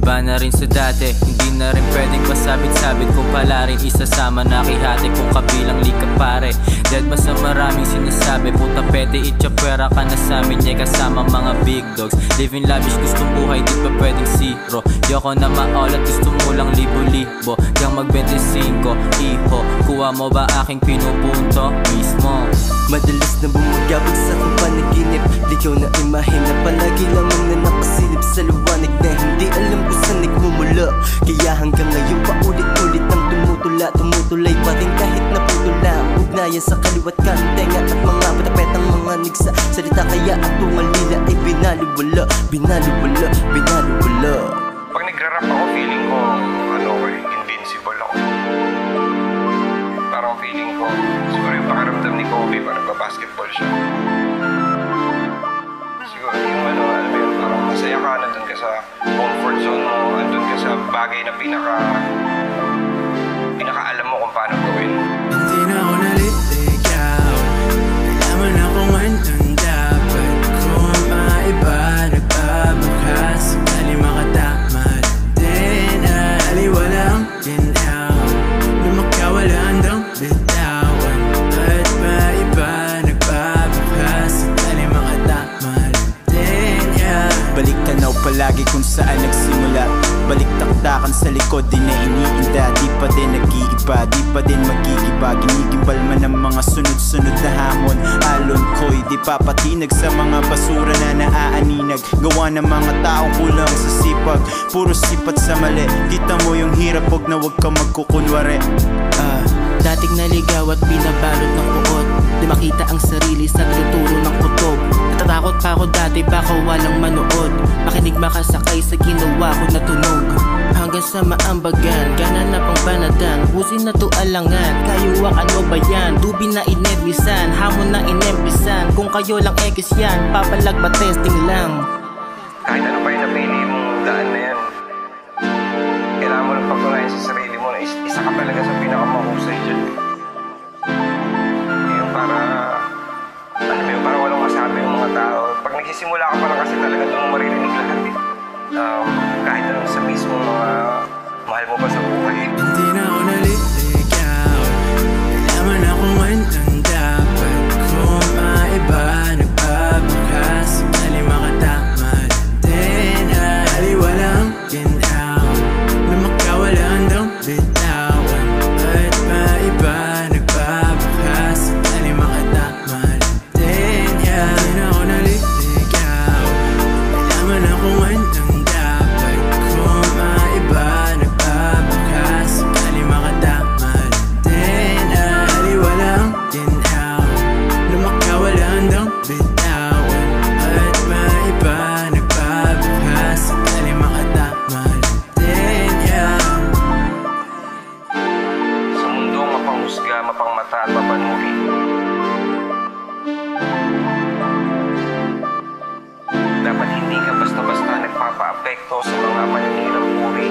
Iba na rin sa dati, hindi na rin pwedeng pasabit-sabit kung pala rin isasama na kihati kung kabilang lika pare. Dead ba sa maraming sinasabi, puta pwede itchapwera ka na samin niya kasama mga big dogs. Living lavish gustong buhay di pa pwedeng zero. Yoko na maolat gusto mo lang libo-libo kang mag-25, iho kuha mo ba aking pinupunto mismo? Madalas na bumagabag sa aking panaginip, ligaw na imahe na palagi lamang na nakasilip sa liwanag na hindi alam kung saan nagmumula. Kaya hanggang ngayon paulit-ulit ang tumutulay pa rin kahit naputula ang ugnayan sa kaliwat kantenga at mga patapetang mga nigsa salita. Kaya at tumalila ay binaliwala. Pag nagra-rap ako, feeling ko invincible ako. Parang feeling ko siguro yung pakiramdam ni Kobe, parang nagpa-basketball siya. Siguro yung alam mo yun, parang masaya ka, nandun ka sa comfort zone mo, nandun ka sa bagay na pinaka-alam mo kung paano gawin. Hindi na ako naliligaw, nalaman na kung andun dapat kung maiba, nagpabukas sakali makatama din. Aliwala ang ginaw na makawala handang bitawan at maiba, nagpabukas sakali makatama din. Balik tanaw palagi kung saan nagsimula, balik taktakan sa likod di na iniinda. Di pa din nag-iiba, di pa din magigiba, ginigimbal man ang mga sunod-sunod na hamon. Alon ko'y di papatinag sa mga basura na naaaninag, gawa ng mga taong kulang sa sipag, puro sipat sa mali. Kita mo yung hirap, wag na wag ka magkukunwari. Dating naligaw at binabalot ng puot, di makita ang sarili sa tuturo ng kutob. Natatakot pa ako dati baka walang manood, makinig makasakay sa ginawa ko na tunog. Hanggang sa maambagan, gana na pang panadan, busin na to alangan, kayuwak ano ba yan? Dubi na inebisan, hamon na inempisan, kung kayo lang ekis yan, papalag ba testing lang? Kahit ano pa yung napili mong daan na yan, kailangan mo lang pagtunayan sa sarili mo na isa ka talaga sa pinakamahusay dyan. Yung para walang masabi yung mga tao. Pag nagsisimula ka pa lang kasi talaga doon mo maririnig lahat eh. Kahit anong sa mismo mga mahal mo pa sa buhay. Hindi na ako naliligaw, nalaman na kung andun dapat kung maiba, nagpabukas sakali makatama din. Aliwala ang ginaw na makawala handang bitawan at maiba, nagpabukas sakali makatama din. Hindi na ako naliligaw, nalaman na kung andun dapat kung maiba, nagpabukas sakali makatama din. Aliwala ang ginaw na makawala handang bitawan at maiba, nagpabukas sakali makatama din. Sa mundong mapanghusga, mapangmata at mapanuri, dapat hindi ka basta-basta nagpapa-apekto sa mga paninirang puri.